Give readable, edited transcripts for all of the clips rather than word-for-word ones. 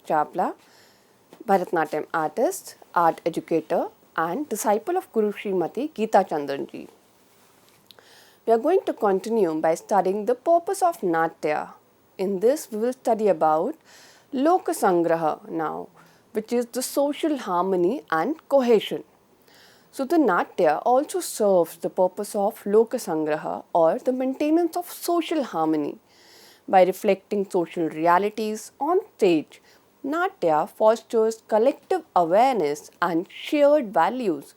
Chawla, Bharatanatyam artist, art educator and disciple of Guru Srimati Geeta Chandranji. We are going to continue by studying the purpose of Nāṭya. In this, we will study about Lokasaṅgraha now, which is the social harmony and cohesion. So, the Nāṭya also serves the purpose of Lokasaṅgraha or the maintenance of social harmony. By reflecting social realities on stage, Nāṭya fosters collective awareness and shared values.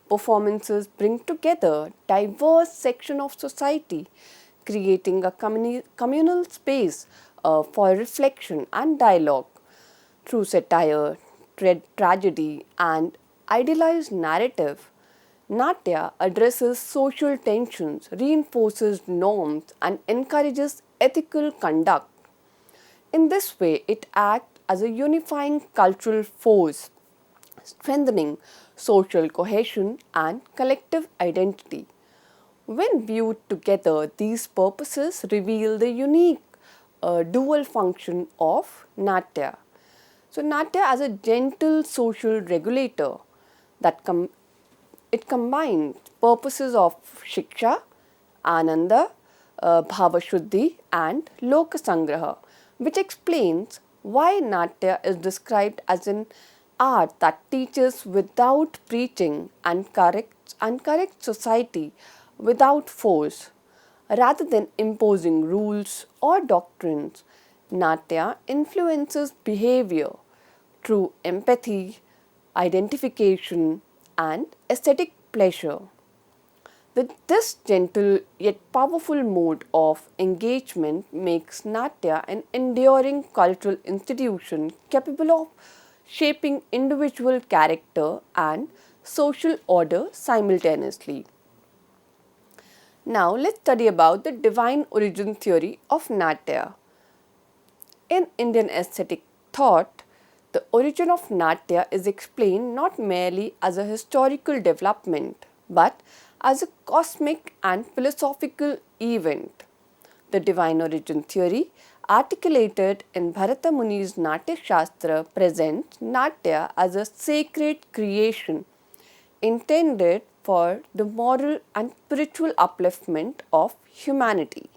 Performances bring together diverse sections of society, creating a communal space for reflection and dialogue. Through satire, tragedy, and idealized narrative, Nāṭya addresses social tensions, reinforces norms, and encourages ethical conduct. In this way, it acts as a unifying cultural force, strengthening social cohesion and collective identity. When viewed together, these purposes reveal the unique dual function of Nāṭya. So, Nāṭya as a gentle social regulator that it combines purposes of Śikṣā, Ānanda, Bhāva-śuddhi and Lokasaṅgraha, which explains why Nāṭya is described as an art that teaches without preaching and corrects society without force. Rather than imposing rules or doctrines, Nāṭya influences behavior through empathy, identification, and aesthetic pleasure. This gentle yet powerful mode of engagement makes Nāṭya an enduring cultural institution capable of shaping individual character and social order simultaneously. Now let's study about the divine origin theory of Nāṭya. In Indian aesthetic thought, the origin of Nāṭya is explained not merely as a historical development but as a cosmic and philosophical event. The divine origin theory, articulated in Bharata Muni's Nāṭyaśāstra, presents Nāṭya as a sacred creation intended for the moral and spiritual upliftment of humanity.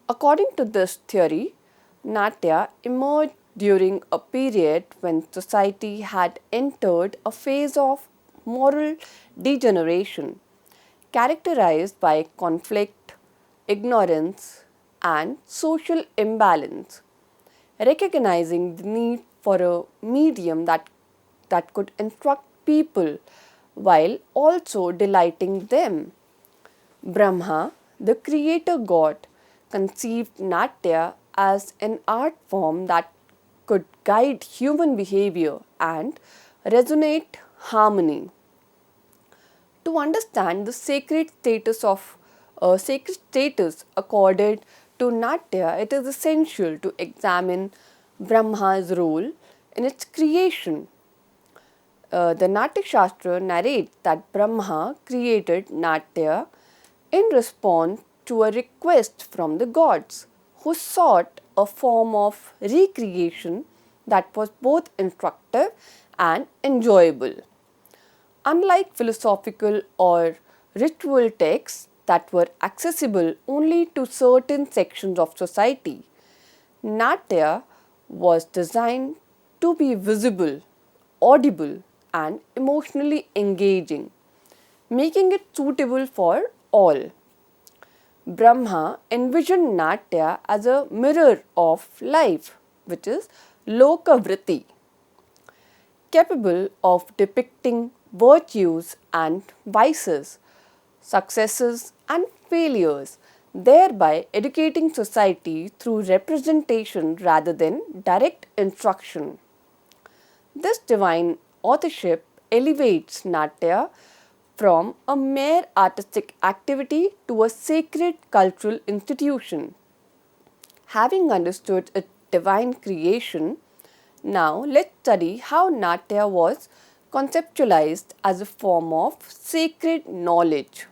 According to this theory, Nāṭya emerged during a period when society had entered a phase of moral degeneration characterized by conflict, ignorance, and social imbalance. Recognizing the need for a medium that could instruct people while also delighting them, Brahma, the creator god, conceived Nāṭya as an art form that could guide human behavior and resonate harmony. To understand the sacred status accorded to Nāṭya, it is essential to examine Brahma's role in its creation. The Nāṭyaśāstra narrates that Brahma created Nāṭya in response to a request from the gods, who sought a form of recreation that was both instructive and enjoyable. Unlike philosophical or ritual texts that were accessible only to certain sections of society, Nāṭya was designed to be visible, audible, and emotionally engaging, making it suitable for all. Brahma envisioned Nāṭya as a mirror of life, which is Lokavritti, capable of depicting virtues and vices, successes and failures, thereby educating society through representation rather than direct instruction. This divine authorship elevates Nāṭya from a mere artistic activity to a sacred cultural institution. Having understood its divine creation, now let's study how Nāṭya was conceptualized as a form of sacred knowledge.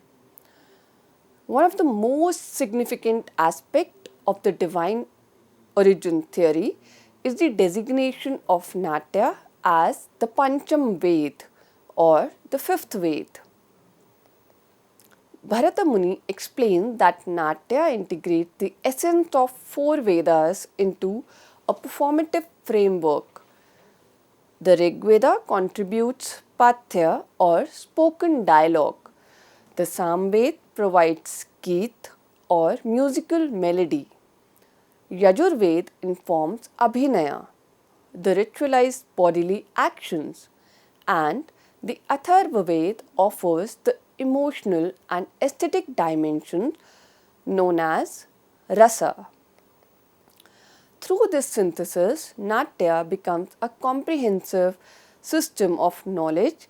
One of the most significant aspects of the divine origin theory is the designation of Nāṭya as the Pancham Ved or the fifth Ved. Bharata Muni explains that Nāṭya integrates the essence of four Vedas into a performative framework. The Rig Veda contributes Pathya or spoken dialogue. The Samved provides Geet or musical melody. Yajurved informs Abhinaya, the ritualized bodily actions, and the Atharvaved offers the emotional and aesthetic dimension known as Rasa. Through this synthesis, Nāṭya becomes a comprehensive system of knowledge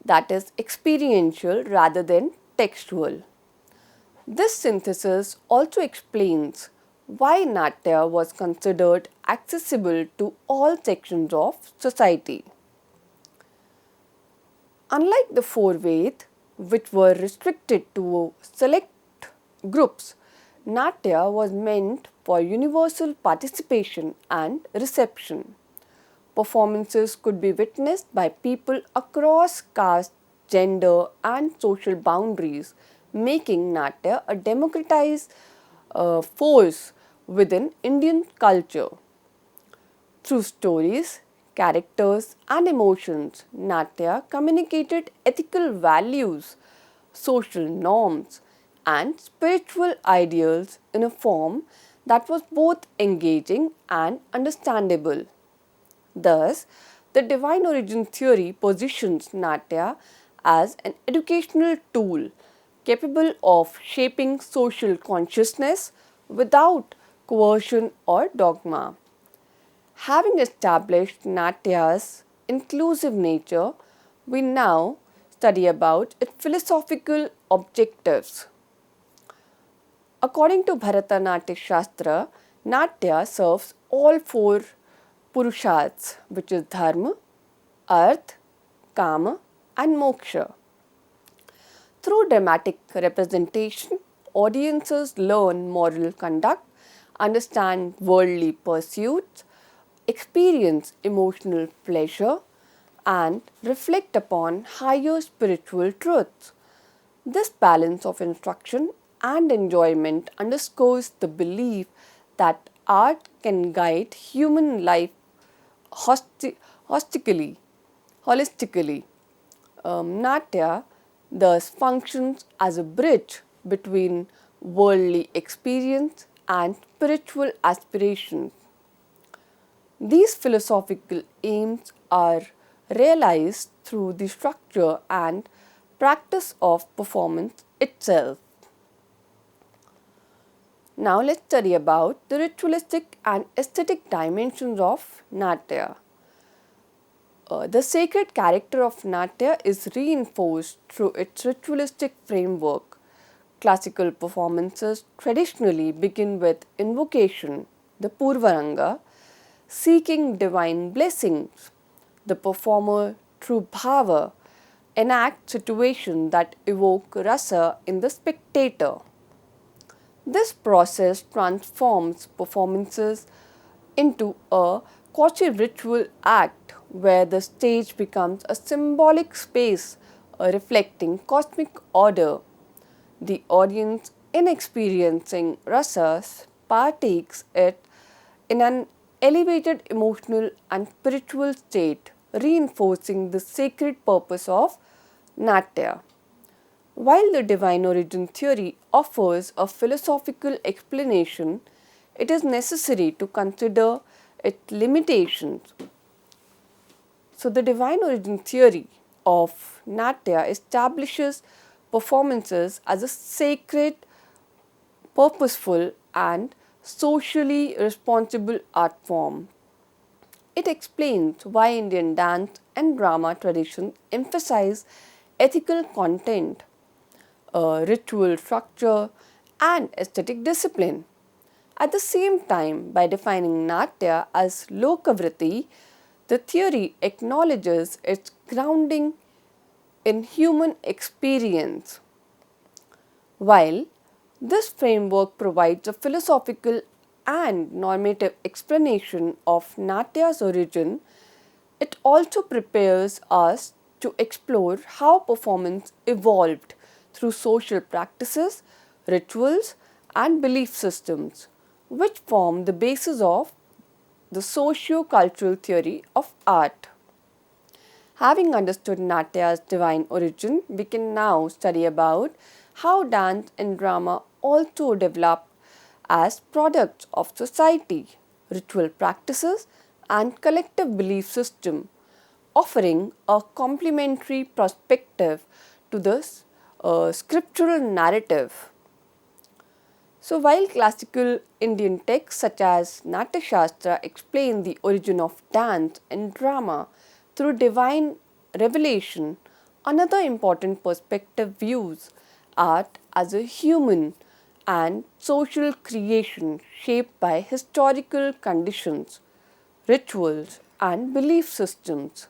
that is experiential rather than textual. This synthesis also explains why Nāṭya was considered accessible to all sections of society. Unlike the four Ved, which were restricted to select groups, Nāṭya was meant for universal participation and reception. Performances could be witnessed by people across caste, gender, and social boundaries, making Nāṭya a democratized force within Indian culture. Through stories, characters, and emotions, Nāṭya communicated ethical values, social norms, and spiritual ideals in a form that was both engaging and understandable. Thus, the divine origin theory positions Nāṭya as an educational tool capable of shaping social consciousness without coercion or dogma. Having established Nāṭya's inclusive nature, we now study about its philosophical objectives. According to Bharata Nāṭyaśāstra, Nāṭya serves all four Purushārthas, which is Dharma, Arth, Kama, and Moksha. Through dramatic representation, audiences learn moral conduct, understand worldly pursuits, experience emotional pleasure, and reflect upon higher spiritual truths. This balance of instruction and enjoyment underscores the belief that art can guide human life holistically. Nāṭya thus functions as a bridge between worldly experience and spiritual aspirations. These philosophical aims are realized through the structure and practice of performance itself. Now let's study about the ritualistic and aesthetic dimensions of Nāṭya. The sacred character of Nāṭya is reinforced through its ritualistic framework. Classical performances traditionally begin with invocation, the Purvaranga, seeking divine blessings. The performer, through bhava, enacts situations that evoke rasa in the spectator. This process transforms performances into a quasi-ritual act where the stage becomes a symbolic space reflecting cosmic order. The audience, in experiencing rasas, partakes it in an elevated emotional and spiritual state, reinforcing the sacred purpose of Nāṭya. While the divine origin theory offers a philosophical explanation, it is necessary to consider its limitations. So, the divine origin theory of Nāṭya establishes performances as a sacred, purposeful, and socially responsible art form. It explains why Indian dance and drama traditions emphasize ethical content, ritual structure, and aesthetic discipline. At the same time, by defining Nāṭya as Lokavritti, the theory acknowledges its grounding in human experience. While this framework provides a philosophical and normative explanation of Nāṭya's origin, it also prepares us to explore how performance evolved through social practices, rituals, and belief systems, which form the basis of the socio-cultural theory of art. Having understood Nāṭya's divine origin, we can now study about how dance and drama also develop as products of society, ritual practices, and collective belief system, offering a complementary perspective to the scriptural narrative. So, while classical Indian texts such as Nṛtyaśāstra explain the origin of dance and drama through divine revelation, another important perspective views art as a human and social creation shaped by historical conditions, rituals, and belief systems.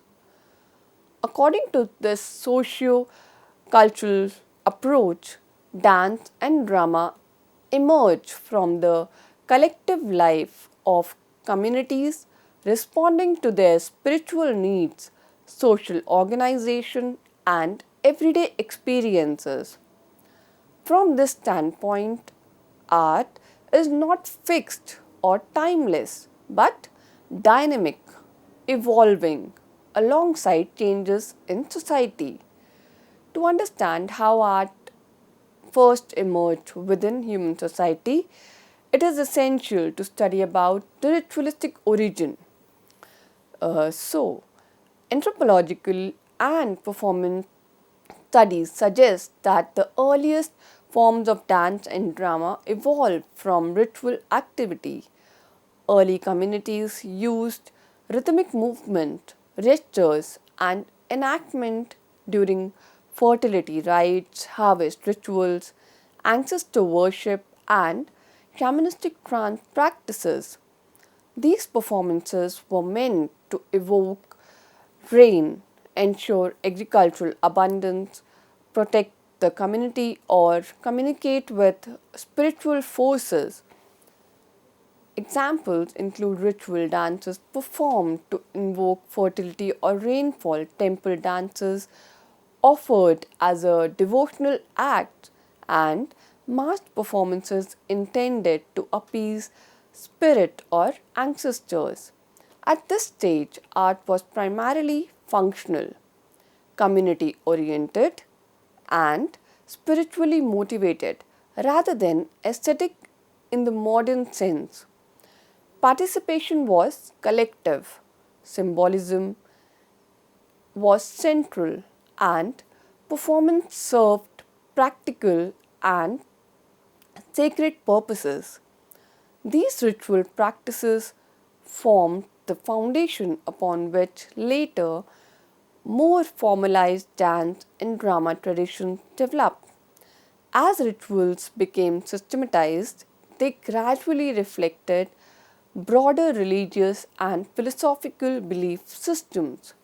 According to this socio-cultural approach, dance and drama emerge from the collective life of communities responding to their spiritual needs, social organization, and everyday experiences. From this standpoint, art is not fixed or timeless but dynamic, evolving alongside changes in society. To understand how art first emerged within human society, it is essential to study about the ritualistic origin. Anthropological and performance studies suggest that the earliest forms of dance and drama evolved from ritual activity. Early communities used rhythmic movement, gestures, and enactment during fertility rites, harvest rituals, ancestor worship, and shamanistic trance practices. These performances were meant to evoke rain, ensure agricultural abundance, protect the community, or communicate with spiritual forces. Examples include ritual dances performed to invoke fertility or rainfall, temple dances offered as a devotional act, and masked performances intended to appease spirit or ancestors. At this stage, art was primarily functional, community oriented, and spiritually motivated rather than aesthetic in the modern sense. Participation was collective, symbolism was central, and performance served practical and sacred purposes. These ritual practices formed the foundation upon which later more formalized dance and drama traditions developed. As rituals became systematized, they gradually reflected broader religious and philosophical belief systems.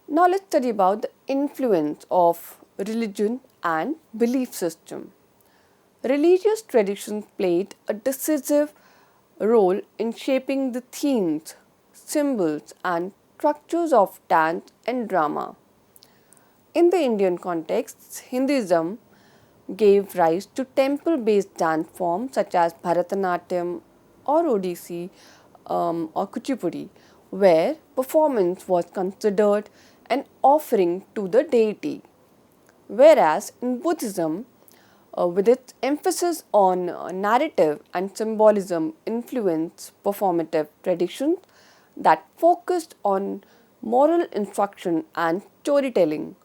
Now let's study about the influence of religion and belief system. Religious traditions played a decisive role in shaping the themes, symbols, and structures of dance and drama. In the Indian context, Hinduism gave rise to temple-based dance forms such as Bharatanatyam or Odissi or Kuchipudi, where performance was considered an offering to the deity. Whereas in Buddhism, with its emphasis on narrative and symbolism, influenced performative traditions that focused on moral instruction and storytelling.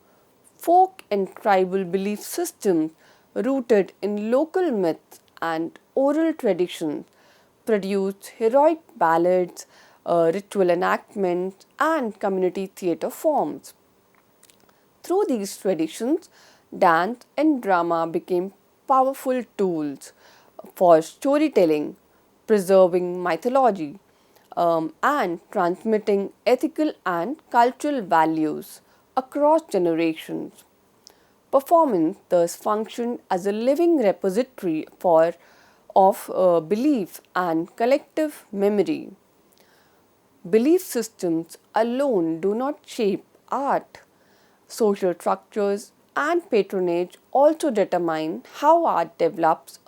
Folk and tribal belief systems rooted in local myths and oral traditions produced heroic ballads, ritual enactments, and community theatre forms. Through these traditions, dance and drama became powerful tools for storytelling, preserving mythology, and transmitting ethical and cultural values across generations. Performance thus functioned as a living repository for of belief and collective memory. Belief systems alone do not shape art. Social structures and patronage also determine how art develops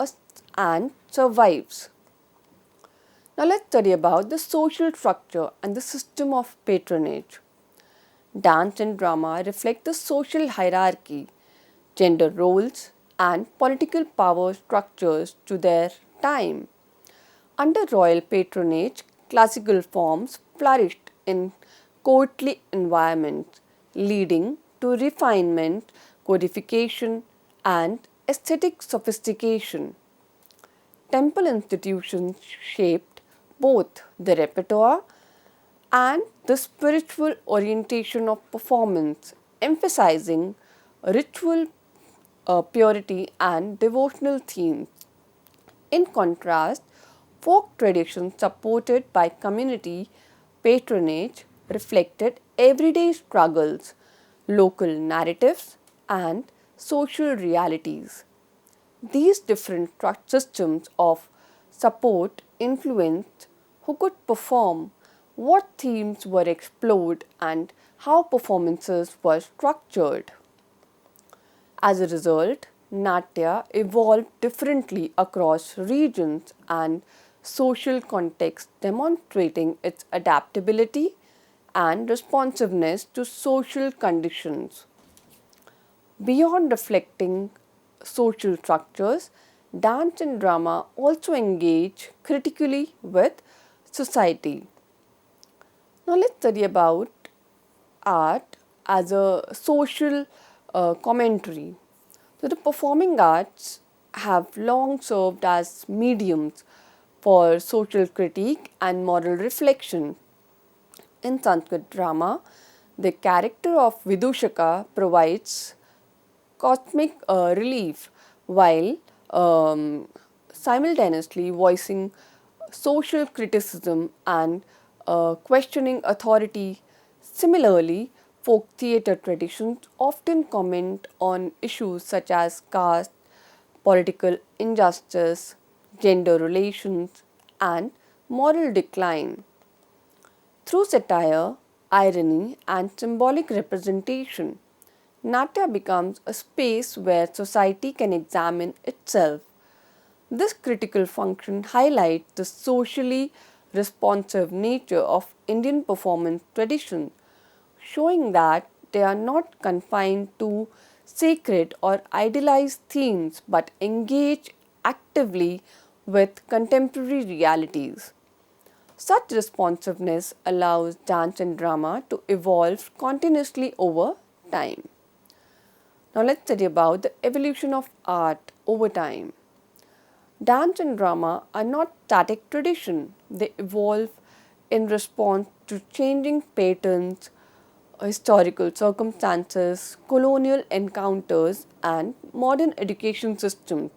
and survives. Now let's study about the social structure and the system of patronage. Dance and drama reflect the social hierarchy, gender roles, and political power structures to their time. Under royal patronage, classical forms flourished in courtly environments, leading to refinement, codification, and aesthetic sophistication. Temple institutions shaped both the repertoire and the spiritual orientation of performance, emphasizing ritual purity and devotional themes. In contrast, folk traditions supported by community patronage reflected everyday struggles, local narratives, and social realities. These different systems of support influenced who could perform, what themes were explored, and how performances were structured. As a result, Nāṭya evolved differently across regions and social contexts, demonstrating its adaptability and responsiveness to social conditions. Beyond reflecting social structures, dance and drama also engage critically with society. Now let's study about art as a social commentary. So the performing arts have long served as mediums for social critique and moral reflection. In Sanskrit drama, the character of Vidushaka provides cosmic relief while simultaneously voicing social criticism and questioning authority. Similarly, folk theatre traditions often comment on issues such as caste, political injustice, gender relations, and moral decline. Through satire, irony, and symbolic representation, Nāṭya becomes a space where society can examine itself. This critical function highlights the socially responsive nature of Indian performance tradition, showing that they are not confined to sacred or idealized themes but engage actively with contemporary realities. Such responsiveness allows dance and drama to evolve continuously over time. Now let's study about the evolution of art over time. Dance and drama are not static tradition. They evolve in response to changing patterns, historical circumstances, colonial encounters, and modern education systems.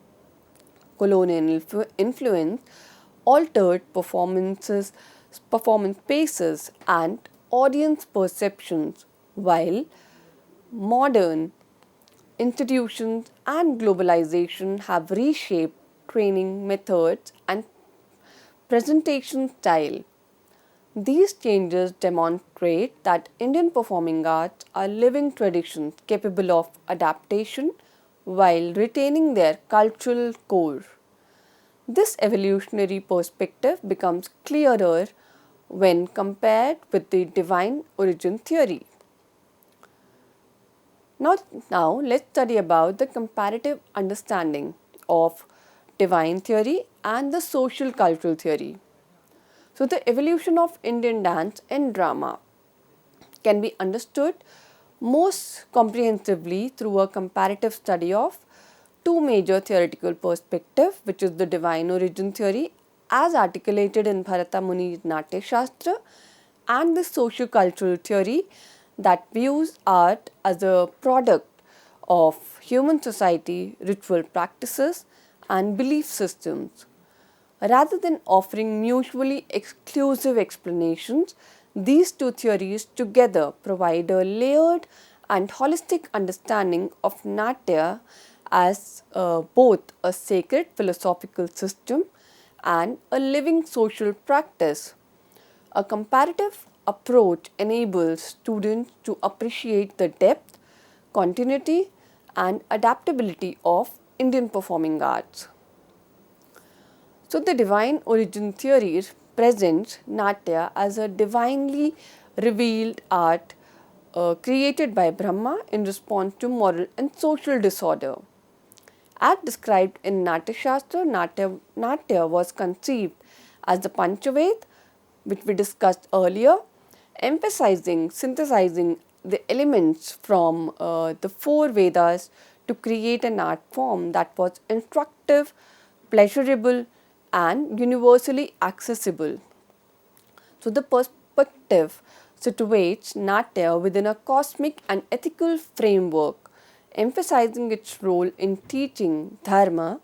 Colonial influence altered performance paces, and audience perceptions, while modern institutions and globalization have reshaped training methods and presentation style. These changes demonstrate that Indian performing arts are living traditions capable of adaptation while retaining their cultural core. This evolutionary perspective becomes clearer when compared with the divine origin theory. Now let's study about the comparative understanding of divine theory and the social cultural theory. So the evolution of Indian dance and drama can be understood most comprehensively through a comparative study of two major theoretical perspectives, which is the divine origin theory as articulated in Bharata Muni's Nāṭyaśāstra, and the socio-cultural theory that views art as a product of human society, ritual practices, and belief systems. Rather than offering mutually exclusive explanations, these two theories together provide a layered and holistic understanding of Nāṭya as both a sacred philosophical system and a living social practice. A comparative approach enables students to appreciate the depth, continuity, and adaptability of Indian performing arts. So, the divine origin theory presents Nāṭya as a divinely revealed art created by Brahma in response to moral and social disorder. As described in Nāṭyaśāstra, Nāṭya was conceived as the Panchaved, which we discussed earlier, emphasizing synthesizing the elements from the four Vedas to create an art form that was instructive, pleasurable, and universally accessible. So, the perspective situates Nāṭya within a cosmic and ethical framework, emphasizing its role in teaching dharma,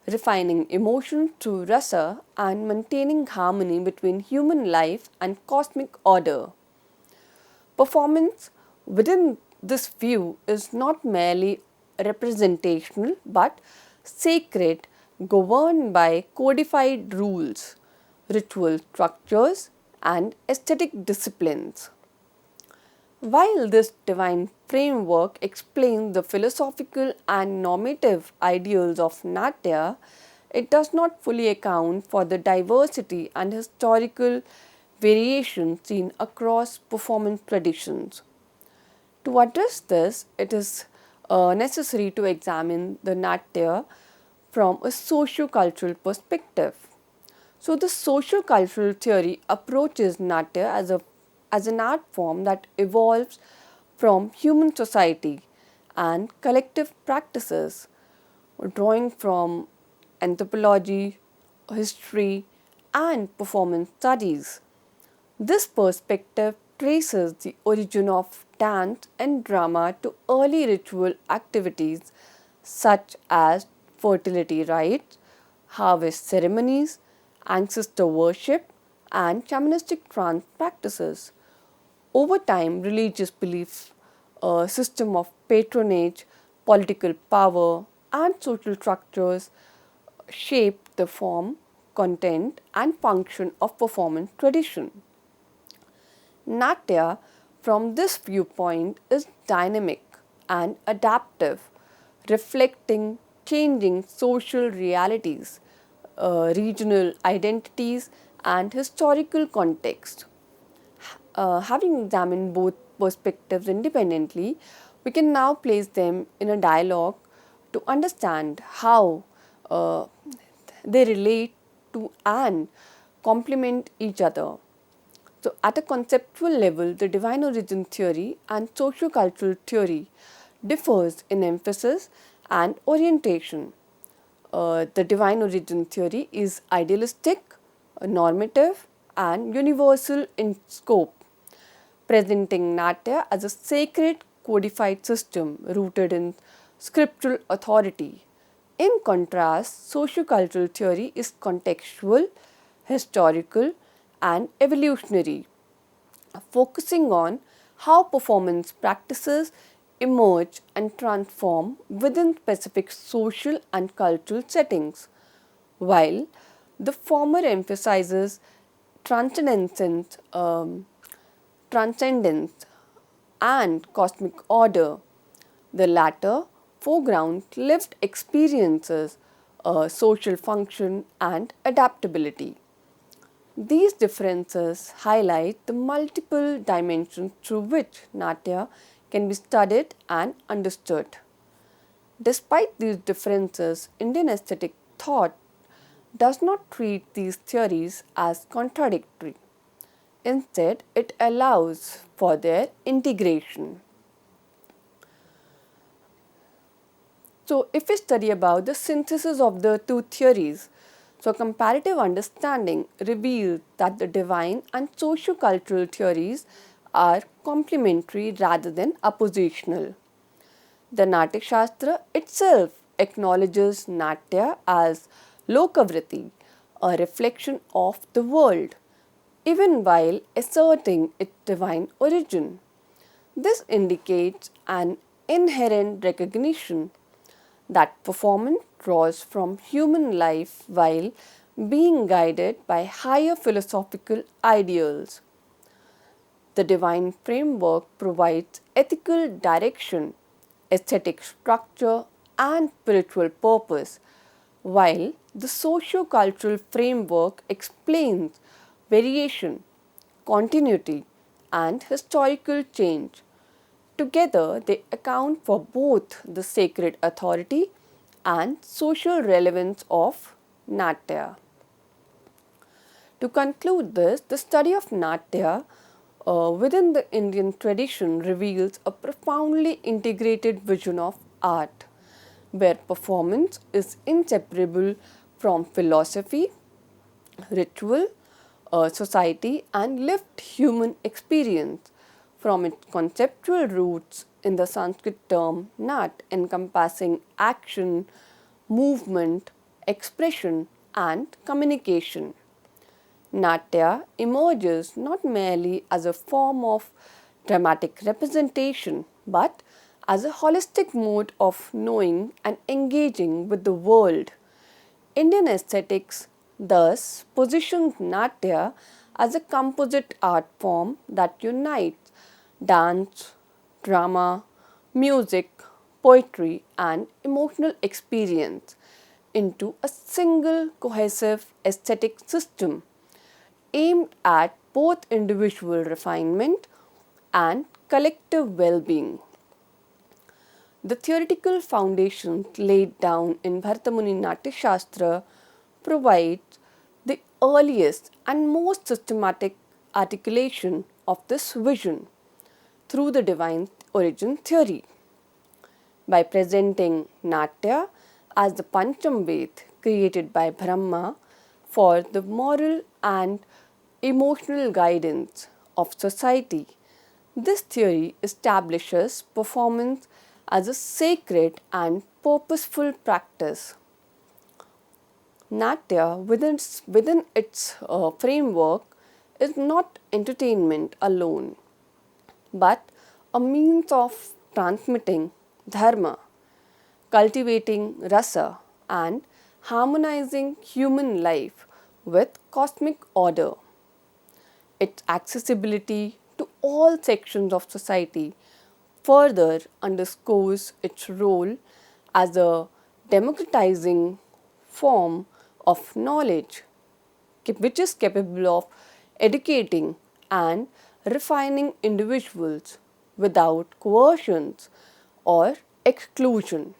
refining emotion through rasa, and maintaining harmony between human life and cosmic order. Performance within this view is not merely representational but sacred, governed by codified rules, ritual structures, and aesthetic disciplines. While this divine framework explains the philosophical and normative ideals of Nāṭya, it does not fully account for the diversity and historical variation seen across performance traditions. To address this, it is necessary to examine the Nāṭya from a socio-cultural perspective. So, the socio-cultural theory approaches Nāṭya as an art form that evolves from human society and collective practices, drawing from anthropology, history, and performance studies. This perspective traces the origin of dance and drama to early ritual activities such as fertility rites, harvest ceremonies, ancestor worship, and shamanistic trance practices. Over time, religious beliefs, a system of patronage, political power, and social structures shape the form, content, and function of performance tradition. Nāṭya, from this viewpoint, is dynamic and adaptive, reflecting changing social realities, regional identities, and historical context. Having examined both perspectives independently, we can now place them in a dialogue to understand how they relate to and complement each other. So, at a conceptual level, the divine origin theory and socio-cultural theory differs in emphasis and orientation. The divine origin theory is idealistic, normative, and universal in scope, presenting Nāṭya as a sacred codified system rooted in scriptural authority. In contrast, socio-cultural theory is contextual, historical, and evolutionary, focusing on how performance practices emerge and transform within specific social and cultural settings, while the former emphasizes transcendence, transcendence and cosmic order. The latter foreground lived experiences, social function, and adaptability. These differences highlight the multiple dimensions through which Nāṭya can be studied and understood. Despite these differences, Indian aesthetic thought does not treat these theories as contradictory. Instead, it allows for their integration. So, if we study about the synthesis of the two theories, so comparative understanding reveals that the divine and socio-cultural theories are complementary rather than oppositional. The Nāṭyaśāstra itself acknowledges Nāṭya as Lokavritti, a reflection of the world, even while asserting its divine origin. This indicates an inherent recognition that performance draws from human life while being guided by higher philosophical ideals. The divine framework provides ethical direction, aesthetic structure, and spiritual purpose, while the socio-cultural framework explains variation, continuity, and historical change. Together, they account for both the sacred authority and social relevance of Nāṭya. To conclude this, the study of Nāṭya within the Indian tradition reveals a profoundly integrated vision of art, where performance is inseparable from philosophy, ritual, society, and lived human experience. From its conceptual roots in the Sanskrit term Nat, encompassing action, movement, expression, and communication. Nāṭya emerges not merely as a form of dramatic representation but as a holistic mode of knowing and engaging with the world. Indian aesthetics thus positions Nāṭya as a composite art form that unites dance, drama, music, poetry, and emotional experience into a single cohesive aesthetic system aimed at both individual refinement and collective well-being. The theoretical foundations laid down in Bharatamuni Nāṭyaśāstra provide the earliest and most systematic articulation of this vision through the divine origin theory. By presenting Nāṭya as the Pancham Ved created by Brahma for the moral and emotional guidance of society, this theory establishes performance as a sacred and purposeful practice. Nāṭya, within its framework, is not entertainment alone, but a means of transmitting dharma, cultivating rasa, and harmonizing human life with cosmic order. Its accessibility to all sections of society further underscores its role as a democratizing form of knowledge which is capable of educating and refining individuals without coercions or exclusion.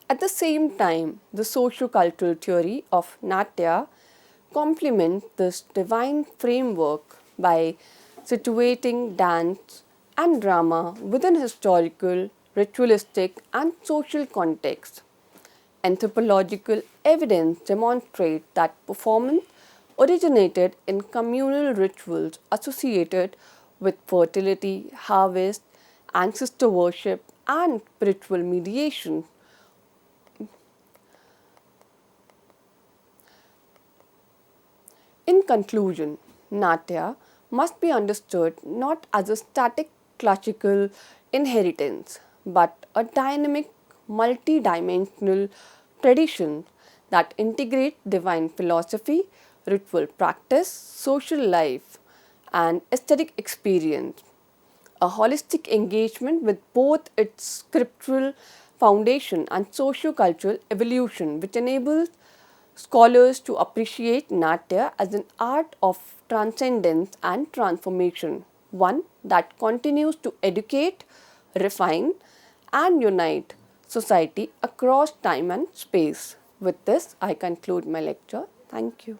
At the same time, the socio-cultural theory of Nāṭya complements this divine framework by situating dance and drama within historical, ritualistic, and social contexts. Anthropological evidence demonstrates that performance originated in communal rituals associated with fertility, harvest, ancestor worship, and spiritual mediation. In conclusion, Nāṭya must be understood not as a static classical inheritance but a dynamic, multi-dimensional tradition that integrates divine philosophy, ritual practice, social life, and aesthetic experience. A holistic engagement with both its scriptural foundation and socio-cultural evolution, which enables scholars to appreciate Nāṭya as an art of transcendence and transformation, one that continues to educate, refine, and unite society across time and space. With this, I conclude my lecture. Thank you.